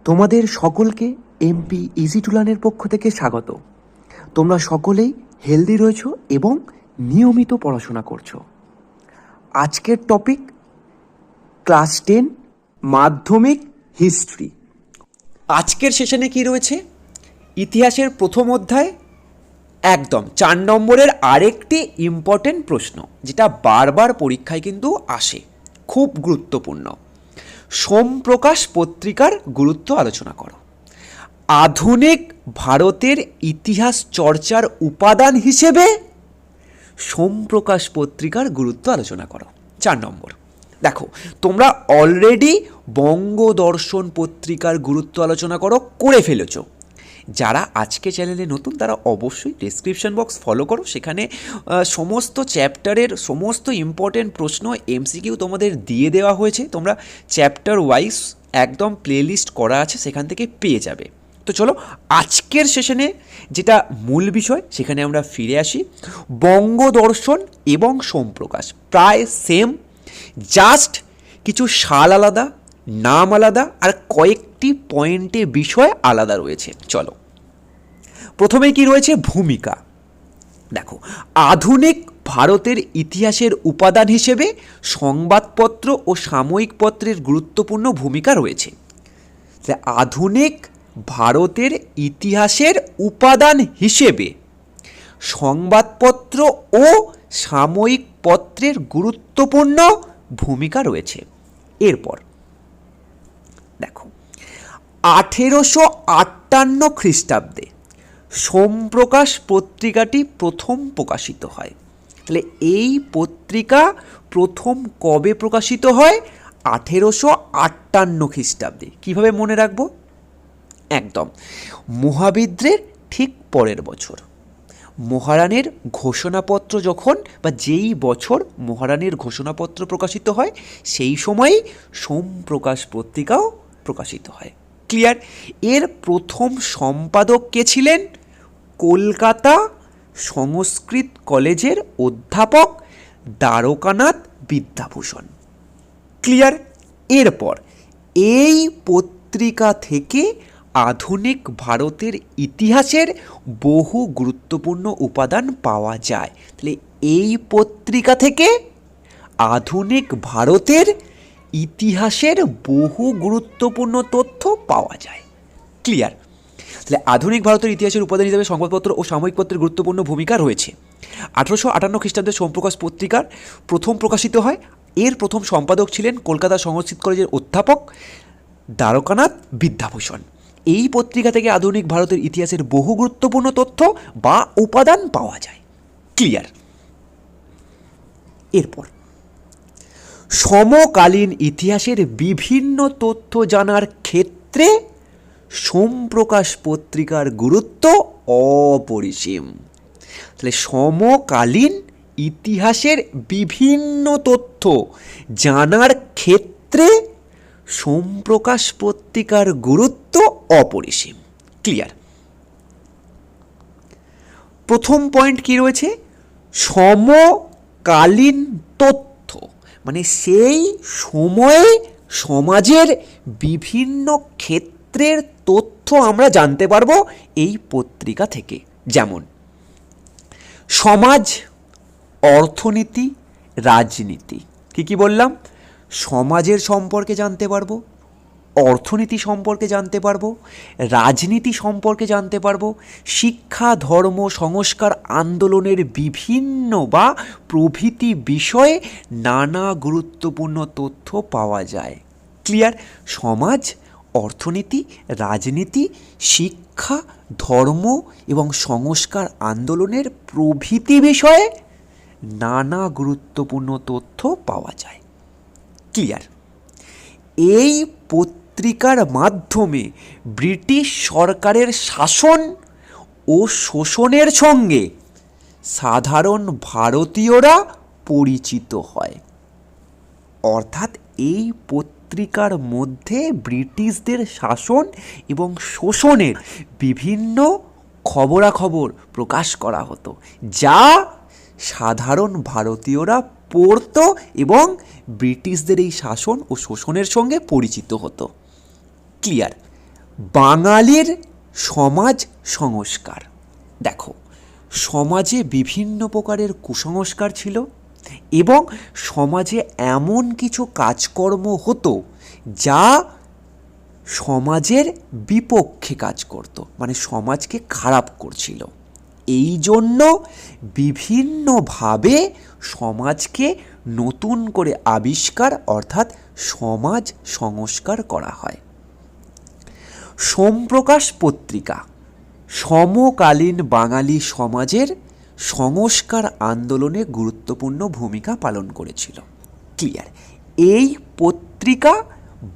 তোমাদের সকলকে MP easy to লার্নের পক্ষ থেকে স্বাগত। তোমরা সকলেই হেলদি রয়েছো এবং নিয়মিত পড়াশোনা করছো। আজকের টপিক ক্লাস 10 মাধ্যমিক হিস্ট্রি। আজকের সেশনে কি রয়েছে? ইতিহাসের প্রথম অধ্যায় একদম 4 নম্বরের আরেকটি ইম্পর্টেন্ট প্রশ্ন, যেটা বারবার পরীক্ষায় কিন্তু আসে, খুব গুরুত্বপূর্ণ। সোমপ্রকাশ পত্রিকার গুরুত্ব আলোচনা করো। আধুনিক ভারতের ইতিহাস চর্চার উপাদান হিসেবে সোমপ্রকাশ পত্রিকার গুরুত্ব আলোচনা করো। 4 নম্বর। দেখো, তোমরা অলরেডি বঙ্গদর্শন পত্রিকার গুরুত্ব আলোচনা করে ফেলেছো। যারা আজকে চ্যানেলে নতুন তারা অবশ্যই ডেসক্রিপশন বক্স ফলো করো, সেখানে সমস্ত চ্যাপ্টারের সমস্ত ইম্পর্টেন্ট প্রশ্ন এমসিকিউ তোমাদের দিয়ে দেওয়া হয়েছে। তোমরা চ্যাপ্টার ওয়াইজ একদম প্লেলিস্ট করা আছে, সেখান থেকে পেয়ে যাবে। তো চলো আজকের সেশনে যেটা মূল বিষয় সেখানে আমরা ফিরে আসি। বঙ্গদর্শন এবং সোমপ্রকাশ প্রায় সেম, জাস্ট কিছু সাল আলাদা, নাম আলাদা, আর কয়েকটি পয়েন্টে বিষয় আলাদা রয়েছে। চলো প্রথমে কি রয়েছে? ভূমিকা। দেখো, আধুনিক ভারতের ইতিহাসের উপাদান হিসেবে সংবাদপত্র ও সাময়িক পত্রের গুরুত্বপূর্ণ ভূমিকা রয়েছে। আধুনিক ভারতের ইতিহাসের উপাদান হিসেবে সংবাদপত্র ও সাময়িক পত্রের গুরুত্বপূর্ণ ভূমিকা রয়েছে। এরপর দেখো, 1858 খ্রিস্টাব্দে সোমপ্রকাশ পত্রিকাটি প্রথম প্রকাশিত হয়। তাহলে এই পত্রিকা প্রথম কবে প্রকাশিত হয়? 1858 খ্রিস্টাব্দে। কীভাবে মনে রাখবো? একদম মহাবিদ্রের ঠিক পরের বছর মহারানীর ঘোষণাপত্র যখন, বা যেই বছর মহারানীর ঘোষণাপত্র প্রকাশিত হয় সেই সময়ই সোমপ্রকাশ পত্রিকাও প্রকাশিত হয়। ক্লিয়ার? এর প্রথম সম্পাদক কে ছিলেন? কলকাতা সংস্কৃত কলেজের অধ্যাপক দ্বারকানাথ বিদ্যাভূষণ। ক্লিয়ার? এরপর এই পত্রিকা থেকে আধুনিক ভারতের ইতিহাসের বহু গুরুত্বপূর্ণ উপাদান পাওয়া যায়। তাহলে এই পত্রিকা থেকে আধুনিক ভারতের ইতিহাসের বহু গুরুত্বপূর্ণ তথ্য পাওয়া যায়। ক্লিয়ার? তাহলে আধুনিক ভারতের ইতিহাসের উপাদান হিসেবে সংবাদপত্র ও সাময়িক পত্রের গুরুত্বপূর্ণ ভূমিকা রয়েছে। 1858 খ্রিস্টাব্দে সোমপ্রকাশ পত্রিকার প্রথম প্রকাশিত হয়। এর প্রথম সম্পাদক ছিলেন কলকাতা সংস্কৃত কলেজের অধ্যাপক দ্বারকানাথ বিদ্যাভূষণ। এই পত্রিকা থেকে আধুনিক ভারতের ইতিহাসের বহু গুরুত্বপূর্ণ তথ্য বা উপাদান পাওয়া যায়। ক্লিয়ার? এরপর সমকালীন ইতিহাসের বিভিন্ন তথ্য জানার ক্ষেত্রে সোমপ্রকাশ পত্রিকার গুরুত্ব অপরিসীম। তাহলে সমকালীন ইতিহাসের বিভিন্ন তথ্য জানার ক্ষেত্রে সোমপ্রকাশ পত্রিকার গুরুত্ব অপরিসীম। ক্লিয়ার? প্রথম পয়েন্ট কি রয়েছে? সমকালীন তথ্য, মানে সেই সময়ে সমাজের বিভিন্ন ক্ষেত্রের তথ্য আমরা জানতে পারবো এই পত্রিকা থেকে। যেমন সমাজ, অর্থনীতি, রাজনীতি। ঠিকই বললাম, সমাজের সম্পর্কে জানতে পারবো, অর্থনীতি সম্পর্কে জানতে পারবো, রাজনীতি সম্পর্কে জানতে পারবো, শিক্ষা, ধর্ম, সংস্কার আন্দোলনের বিভিন্ন বা প্রভৃতি বিষয়ে নানা গুরুত্বপূর্ণ তথ্য পাওয়া যায়। ক্লিয়ার? সমাজ, অর্থনীতি, রাজনীতি, শিক্ষা, ধর্ম এবং সংস্কার আন্দোলনের প্রভৃতি বিষয়ে নানা গুরুত্বপূর্ণ তথ্য পাওয়া যায়। ক্লিয়ার? এই পত্রিকার মাধ্যমে ব্রিটিশ সরকারের শাসন ও শোষণের সঙ্গে সাধারণ ভারতীয়রা পরিচিত হয়। অর্থাৎ এই পত্রিকার মধ্যে ব্রিটিশদের শাসন এবং শোষণের বিভিন্ন খবরাখবর প্রকাশ করা হতো, যা সাধারণ ভারতীয়রা পড়তো এবং ব্রিটিশদের এই শাসন ও শোষণের সঙ্গে পরিচিত হতো। ক্লিয়ার? বাঙালির সমাজ সংস্কার। দেখো, সমাজে বিভিন্ন প্রকারের কুসংস্কার ছিল এবং সমাজে এমন কিছু কাজকর্ম হতো যা সমাজের বিপক্ষে কাজ করত, মানে সমাজকে খারাপ করছিল। এই জন্য বিভিন্নভাবে সমাজকে নতুন করে আবিষ্কার অর্থাৎ সমাজ সংস্কার করা হয়। সোমপ্রকাশ পত্রিকা সমকালীন বাঙালি সমাজের সংস্কার আন্দোলনে গুরুত্বপূর্ণ ভূমিকা পালন করেছিল। ক্লিয়ার? এই পত্রিকা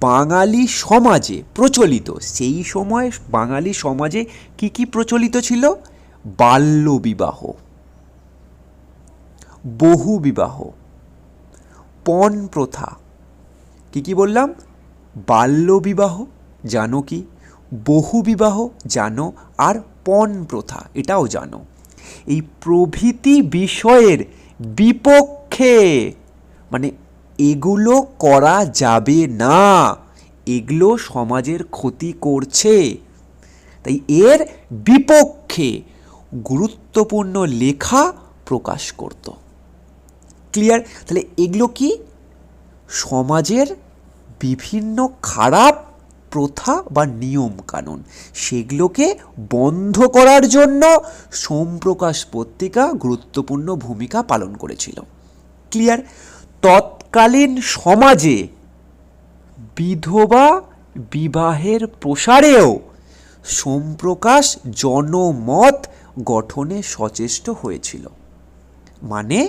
বাঙালি সমাজে প্রচলিত, সেই সময় বাঙালি সমাজে কি কি প্রচলিত ছিল? বাল্যবিবাহ, বহুবিবাহ, পণ প্রথা। কি কি বললাম? বাল্যবিবাহ জানো কি, বহুবিবাহ জানো, আর পণ প্রথা এটাও জানো। এই প্রভৃতি বিষয়ের বিপক্ষে, মানে এগুলো করা যাবে না, এগুলো সমাজের ক্ষতি করছে, তাই এর বিপক্ষে গুরুত্বপূর্ণ লেখা প্রকাশ করত। ক্লিয়ার? তাহলে এগুলো কি? সমাজের বিভিন্ন খারাপ প্রথা বা নিয়ম কানুন, সেগুলোকে বন্ধ করার জন্য সোমপ্রকাশ পত্রিকা গুরুত্বপূর্ণ ভূমিকা পালন করেছিল। ক্লিয়ার? তৎকালীন সমাজে বিধবা বিবাহের প্রসারেও সোমপ্রকাশ জনমত গঠনে সচেষ্ট হয়েছিল। মানে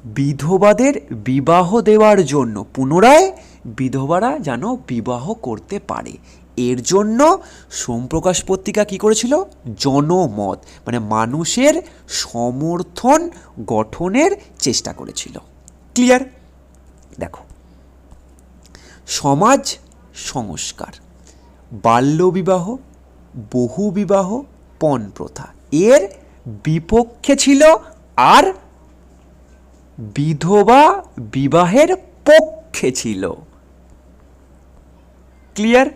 বিধবাদের বিবাহ দেওয়ার জন্য, পুনরায় বিধবারা যেন বিবাহ করতে পারে, এর জন্য সোমপ্রকাশ পত্রিকা কী করেছিল? জনমত, মানে মানুষের সমর্থন গঠনের চেষ্টা করেছিল। ক্লিয়ার? দেখো, সমাজ সংস্কার, বাল্যবিবাহ, বহুবিবাহ, পণ প্রথা এর বিপক্ষে ছিল, আর বিধবা বিবাহের পক্ষে ছিল। ক্লিয়ার?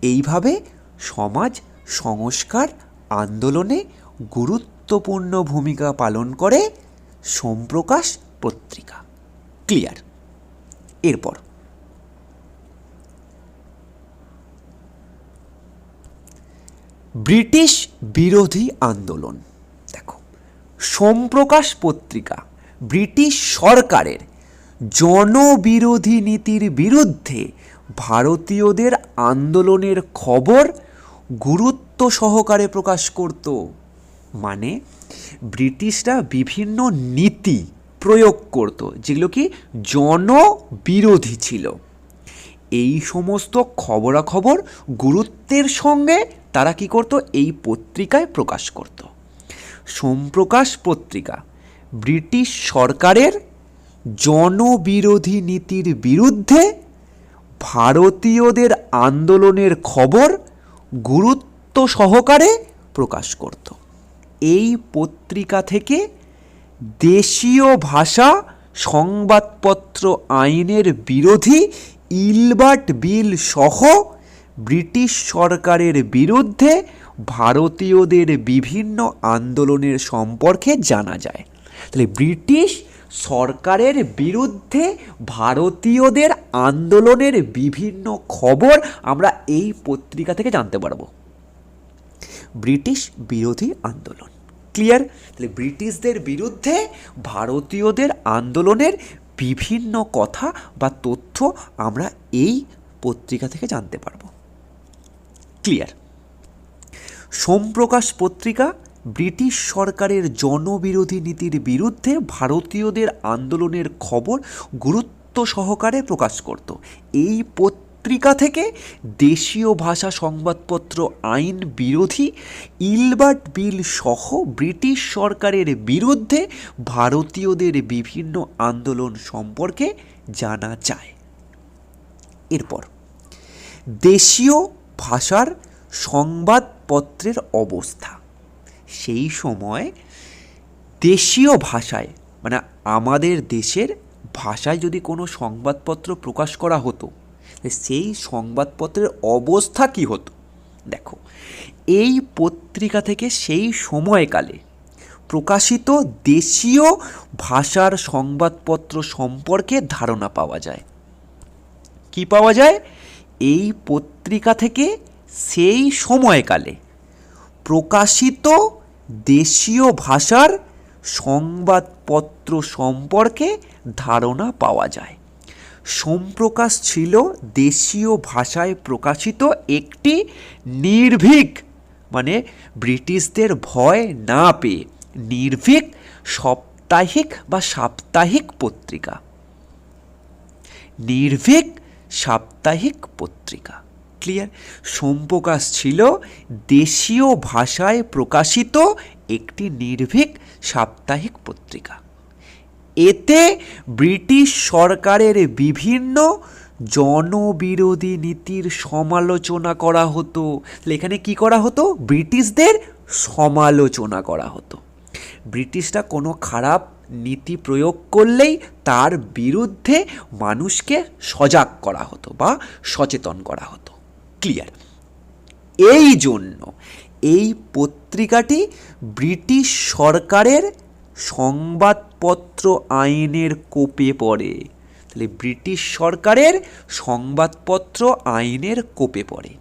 এইভাবে সমাজ সংস্কার আন্দোলনে গুরুত্বপূর্ণ ভূমিকা পালন করে সোমপ্রকাশ পত্রিকা। ক্লিয়ার? এরপর ব্রিটিশ বিরোধী আন্দোলন। দেখো, সোমপ্রকাশ পত্রিকা ব্রিটিশ সরকারের জনবিরোধী নীতির বিরুদ্ধে ভারতীয়দের আন্দোলনের খবর গুরুত্ব সহকারে প্রকাশ করত। মানে ব্রিটিশরা বিভিন্ন নীতি প্রয়োগ করত যেগুলো কি জনবিরোধী ছিল। এই সমস্ত খবরাখবর গুরুত্বের সঙ্গে তারা কি করত? এই পত্রিকায় প্রকাশ করত। সোমপ্রকাশ পত্রিকা ব্রিটিশ সরকারের জনবিরোধী নীতির বিরুদ্ধে ভারতীয়দের আন্দোলনের খবর গুরুত্ব সহকারে প্রকাশ করত। এই পত্রিকা থেকে দেশীয় ভাষা সংবাদপত্র আইনের বিরোধী ইলবার্ট বিল সহ ব্রিটিশ সরকারের বিরুদ্ধে ভারতীয়দের বিভিন্ন আন্দোলনের সম্পর্কে জানা যায়। তাহলে ব্রিটিশ সরকারের বিরুদ্ধে ভারতীয়দের আন্দোলনের বিভিন্ন খবর আমরা এই পত্রিকা থেকে জানতে পারবো। ব্রিটিশ বিরোধী আন্দোলন। ক্লিয়ার? তাহলে ব্রিটিশদের বিরুদ্ধে ভারতীয়দের আন্দোলনের বিভিন্ন কথা বা তথ্য আমরা এই পত্রিকা থেকে জানতে পারবো। ক্লিয়ার? সোমপ্রকাশ পত্রিকা ব্রিটিশ সরকারের জনবিরোধী নীতির বিরুদ্ধে ভারতীয়দের আন্দোলনের খবর গুরুত্ব সহকারে প্রকাশ করত। এই পত্রিকা থেকে দেশীয় ভাষা সংবাদপত্র আইন বিরোধী ইলবার্ট বিল সহ ব্রিটিশ সরকারের বিরুদ্ধে ভারতীয়দের বিভিন্ন আন্দোলন সম্পর্কে জানা যায়। এরপর দেশীয় ভাষার সংবাদপত্রের অবস্থা। সেই সময় দেশীয় ভাষায়, মানে আমাদের দেশের ভাষায় যদি কোনো সংবাদপত্র প্রকাশ করা হতো, সেই সংবাদপত্রের অবস্থা কী হতো? দেখো, এই পত্রিকা থেকে সেই সময়কালে প্রকাশিত দেশীয় ভাষার সংবাদপত্র সম্পর্কে ধারণা পাওয়া যায়। কি পাওয়া যায়? এই পত্রিকা থেকে সেই সময়কালে প্রকাশিত দেশীয় ভাষার সংবাদপত্র সম্পর্কে ধারণা পাওয়া যায়। সোমপ্রকাশ ছিল দেশীয় ভাষায় প্রকাশিত একটি নির্ভীক, মানে ব্রিটিশদের ভয় না পেয়ে নির্ভীক সাপ্তাহিক বা সাপ্তাহিক পত্রিকা। নির্ভীক সাপ্তাহিক পত্রিকা। ক্লিয়ার? সোমপ্রকাশ ছিল দেশীয় ভাষায় প্রকাশিত একটি নির্ভীক সাপ্তাহিক পত্রিকা। এতে ব্রিটিশ সরকারের বিভিন্ন জনবিরোধী নীতির সমালোচনা করা হতো। এখানে কি করা হতো? ব্রিটিশদের সমালোচনা করা হতো। ব্রিটিশরা কোনো খারাপ নীতি প্রয়োগ করলেই তার বিরুদ্ধে মানুষকে সজাগ করা হতো বা সচেতন করা হতো। ক্লিয়ার? এই জন্য এই পত্রিকাটি ব্রিটিশ সরকারের সংবাদপত্র আইনের কোপে পড়ে। তাহলে ব্রিটিশ সরকারের সংবাদপত্র আইনের কোপে পড়ে।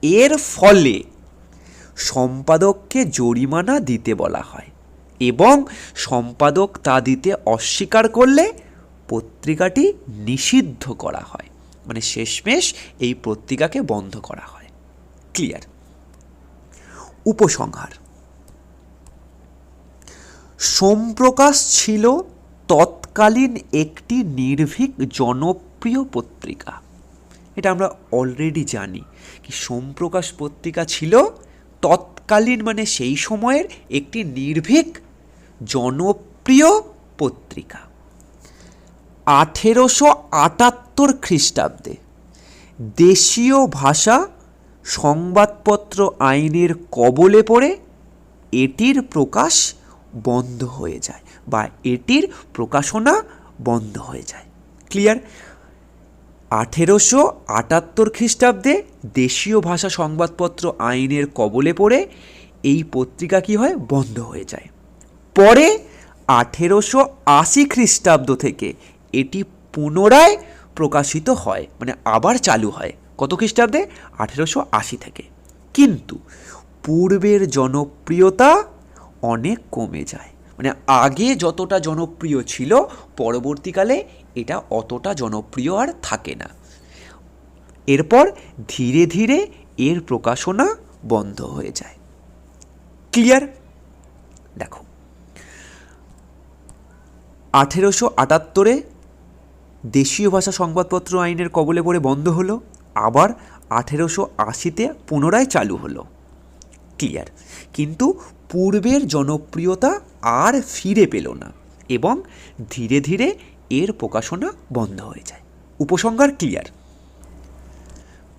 এর ফলে সম্পাদককে জরিমানা দিতে বলা হয় এবং সম্পাদক তা দিতে অস্বীকার করলে পত্রিকাটি নিষিদ্ধ করা হয়, মানে শেষমেশ এই পত্রিকাকে বন্ধ করা হয়। ক্লিয়ার? উপসংহার: সোমপ্রকাশ ছিল তৎকালীন একটি নির্ভীক জনপ্রিয় পত্রিকা। এটা আমরা অলরেডি জানি কি সোমপ্রকাশ পত্রিকা ছিল তৎকালীন, মানে সেই সময়ের একটি নির্ভীক জনপ্রিয় পত্রিকা। 1878 খ্রিস্টাব্দে দেশীয় ভাষা সংবাদপত্র আইনের কবলে পড়ে এটির প্রকাশ বন্ধ হয়ে যায় বা এটির প্রকাশনা বন্ধ হয়ে যায়। ক্লিয়ার? 1878 খ্রিস্টাব্দে দেশীয় ভাষা সংবাদপত্র আইনের কবলে পড়ে এই পত্রিকা কি হয়? বন্ধ হয়ে যায়। পরে 1880 খ্রিস্টাব্দ থেকে এটি পুনরায় প্রকাশিত হয়, মানে আবার চালু হয়। কত খ্রিস্টাব্দে? 1880 থেকে। কিন্তু পূর্বের জনপ্রিয়তা অনেক কমে যায়, মানে আগে যতটা জনপ্রিয় ছিল পরবর্তীকালে এটা অতটা জনপ্রিয় আর থাকে না। এরপর ধীরে ধীরে এর প্রকাশনা বন্ধ হয়ে যায়। ক্লিয়ার? দেখো, 1878 দেশীয় ভাষা সংবাদপত্র আইনের কবলে পড়ে বন্ধ হলো, আবার 1880 পুনরায় চালু হলো। ক্লিয়ার? কিন্তু পূর্বের জনপ্রিয়তা আর ফিরে পেল না এবং ধীরে ধীরে এর প্রকাশনা বন্ধ হয়ে যায়। উপসংহার ক্লিয়ার?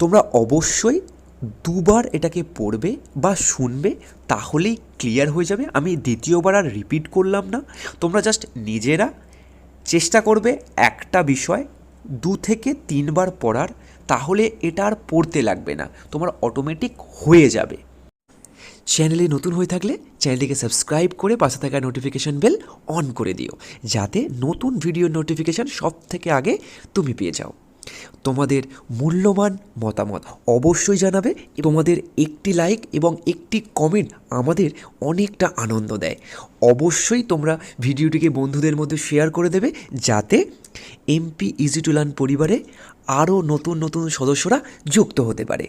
তোমরা অবশ্যই দুবার এটাকে পড়বে বা শুনবে, তাহলেই ক্লিয়ার হয়ে যাবে। আমি দ্বিতীয়বার আর রিপিট করলাম না। তোমরা জাস্ট নিজেরা চেষ্টা করবে একটা বিষয় 2 থেকে 3 বার পড়ার, তাহলে এটা আর পড়তে লাগবে না, তোমার অটোমেটিক হয়ে যাবে। চ্যানেলে নতুন হয়ে থাকলে চ্যানেলটিকে সাবস্ক্রাইব করে পাশে থাকা নোটিফিকেশন বেল অন করে দিও, যাতে নতুন ভিডিও নোটিফিকেশান সব থেকে আগে তুমি পেয়ে যাও। তোমাদের মূল্যবান মতামত অবশ্যই জানাবে। তোমাদের একটি লাইক এবং একটি কমেন্ট আমাদের অনেকটা আনন্দ দেয়। অবশ্যই তোমরা ভিডিওটিকে বন্ধুদের মধ্যে শেয়ার করে দেবে, যাতে এমপি ইজি টু লার্ন পরিবারে আরও নতুন নতুন সদস্যরা যুক্ত হতে পারে।